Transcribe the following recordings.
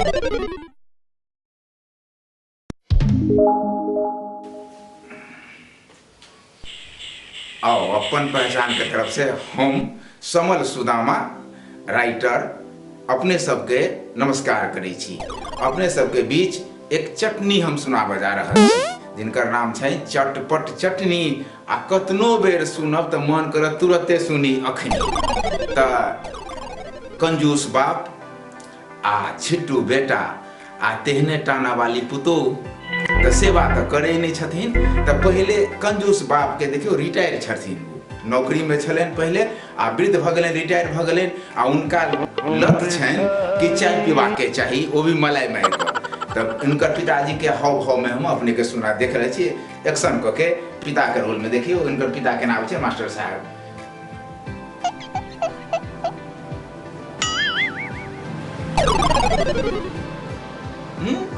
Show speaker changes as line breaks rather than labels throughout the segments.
आओ अपन पहचान के तरफ से हम समल सुदामा राइटर अपने सबके नमस्कार करै छी। अपने सबके बीच एक चटनी हम सुनाब जा रहल छी जिनकर नाम छै चटपट चटनी। आ कतनो बेर सुनब त मन करत तुरते सुनी अखनी। त कंजूस बाप आ छिट्टू बेटा आ तेहने टाना वाली पुतोह त सेवा त करे नहीं छथिन। त पहले कंजूस बाप के देखियो रिटायर छथिन, नौकरी में छलन पहले आ वृद्ध भ गेलन, रिटायर भ गेलन आ उनका लत छन कि चाय पीबा के चाही, वो भी मलाई मार के। तब उनकर पिताजी के हाव भाव में हम अपने के सुना देख रहे छी। एक्शन क के पिता के रोल में देखियो उनकर पिता के नाम छै मास्टर साहब।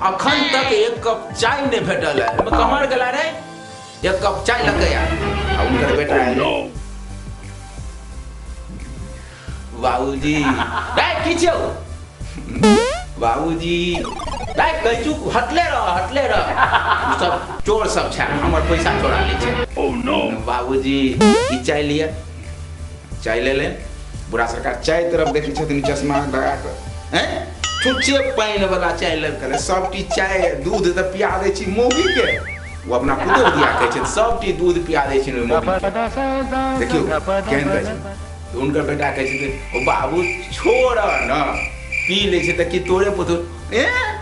अखन तक एक कप चाय नहीं भेटल है। कमर गला रे एक कप चाय लग गया। अब उनका बेटा है बाबूजी डाय खींचो बाबूजी डाय कैचू हटले रह सब चोर सब छै हमर पैसा चोरा ले छै। ओह नो बाबूजी ई चाय लिया, चाय ले लेन। बुढ़ा सरकार चाय तरफ देखै छथिन चश्मा लगा के, हैं छुच्छे पानी वाला चाय लड़के सब टी चाय दूध तो पिया दे छी मौगी के। वो अपना पुतोह दिया कहे छै सब टी दूध पिया दे छी मौगी के। देखियो केहन कहे छै तो उनकर बेटा कहे छै ओ बाबू छोड़ न पी ले छै त कि तोरे पुतोह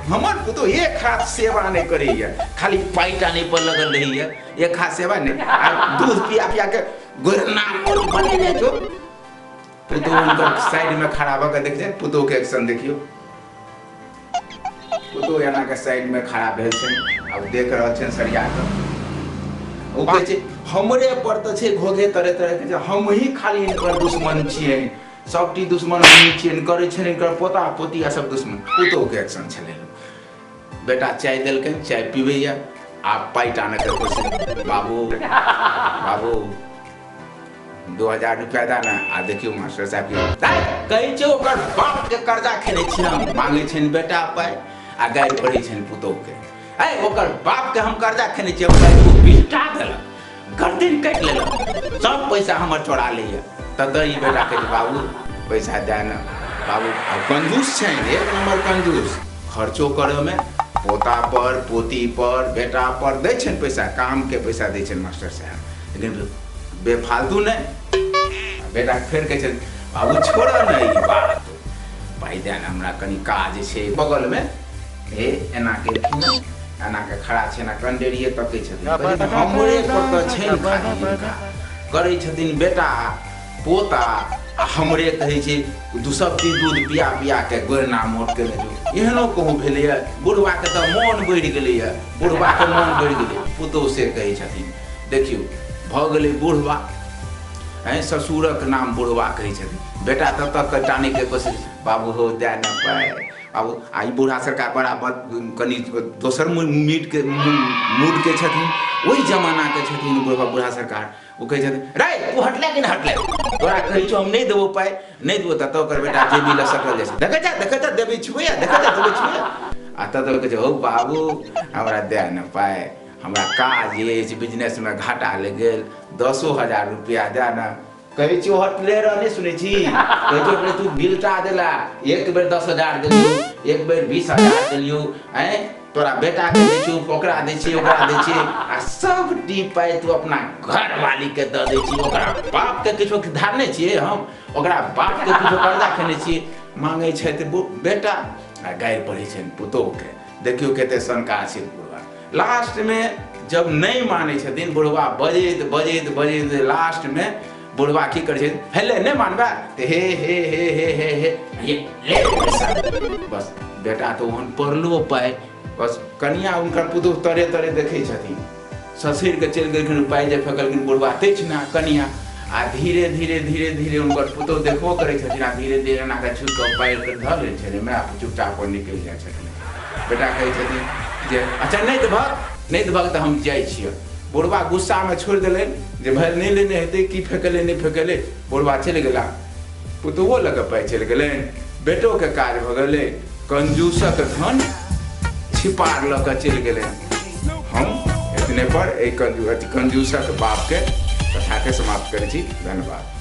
हमर पुतोह एक हाथ सेवा नहीं करैया, खाली पाइटा नहीं पर लगल रही है, एक हाथ सेवा नहीं दूध पिया पिया के गोरना बने ने जो। पुतोह उनकर साइड में खड़ा भ के देख छै, पुतोह के एक्शन देखियो। पुतोह एना के साइड में खड़ा भेल छै, अब देख रहल छै सरिया के। ओ कहै छै हमरे पर त छै घोघे तरह तरह के, हम ही खाली इनकर दुश्मन छियै, सबटी दुश्मन हम छियै, करे छै इनकर पोता पोती आ सब दुश्मन। पुतोह के एक्शन छले। बेटा चाय देलकै, चाय पीबैया आ पाइटा न के कहै बाबू बाबू 2000 रुपया दा ना। आ देखियो मास्टर साहब कहै छै ओकर बाप के कर्जा खेने छी हम, मांगे छै बेटा पाइ आ गाय पड़े छै पुतोह के। ऐ ओकर बाप के हम कर्जा खेने छी, ओ बिस्टा देलक, गर्दन काट लेलक, सब पैसा हमर चोरा लेया। त ई बेटा कहे बाबू पैसा दे ना बाबू। कंजूस छै एक नंबर कंजूस, खर्चो करे में पोता पर पोती पर बेटा पर दै छै पैसा, काम के पैसा दै छै मास्टर साहब, लेकिन बेफालतू नहीं। बेटा फिर कहे छै बाबू छोड़ न ई बात, भाई दे हमरा कनी काज छै बगल में। एना के एना के खड़ा छै ना कंडेरिए तकै छथिन, हमरे पर त छै खाली करै छथिन बेटा पोता आ हमरे कहै छै दूसबती दूध पिया पिया के गोरना मोट के जो। एहनो कहूँ भेलै है बुढ़वा के त मन बढ़ गेलै है, बुढ़वा के मन बढ़ गेलै। पुतोह से कहै छथिन देखियो भ गेलै बुढ़वा, ससुरक नाम बुढ़वा कहै छथिन। बेटा तब तक टाने के कोशिश बाबू हो दे न पाए बाबू। आ बूढ़ा सरकार बराबर कनी दोसर मूड के छथिन, वही जमाना के छथिन बूढ़ा सरकार। वो कहे छथिन रे तू हटले कि नहीं हटले, तोरा कहै छौ हम नहीं देबो पाइ, नहीं देबो त ओकर बेटा जेबी ल सटल जाय छै, देखै जा देबे छुए, देखै जा देबे छुए। आ त कहै छै हो बाबू हमरा दे न पाइ, हमरा काज अछि, बिजनेस में घाटा लग गेल, 10,000 रुपया दे न। कहै छी हटले रह नहीं सुनै छी, कहै छै तू बिलटा देला, एक बेर 10,000 देलियो, एक बेर 20,000 देलियो, तोरा बेटा के दै छी ओकरा दै छी ओकरा दै छी आ सब टी पाइ तू अपना घर वाली के द दै छी। ओकरा बाप के किछो धार नहीं छिए, हम ओकरा बाप के किछो कर्जा खेने छी, मांगे छै त बेटा आ गायर पड़े छै पुतोह के। देखियो कते शंका छै बुढ़वा। लास्ट में जब नहीं माने छथिन बुढ़वा बजैत बजैत बजैत लास्ट में बुढ़वा की करे छै हेले नहीं मानबा ते हे हे हे हे हे हे ये ले पैसा। बस बेटा तो ओहन पड़लो पाइ, बस कनिया उनकर पुतोह तरे तरे देखे छथिन, ससुर के चल गेलखिन पाइ जे फेकलखिन बुढ़वा तेछ ना कनिया। आ धीरे धीरे धीरे धीरे उनकर पुतोह देखबो करे छथिन आ धीरे धीरे ना के छुप के पाइ के धर ले छथिन, मैं चुपचाप निकल जाय छथिन। बेटा कहे छथिन जे अच्छा नहीं देबक त हम जाय छियै। बुढ़वा गुस्सा में छोड़ दिले जे भाई नहीं लेने हेते की फेकले नहीं फेकले। बुढ़वा चल गेला, पुतोहो लगे पाइ चल गेले, बेटो के काज भ गेले, कंजूसक धन छिपार ल के चल गए। हम इतने पर एक कंजूसक बाप के कथा के समाप्त करै छी। धन्यवाद।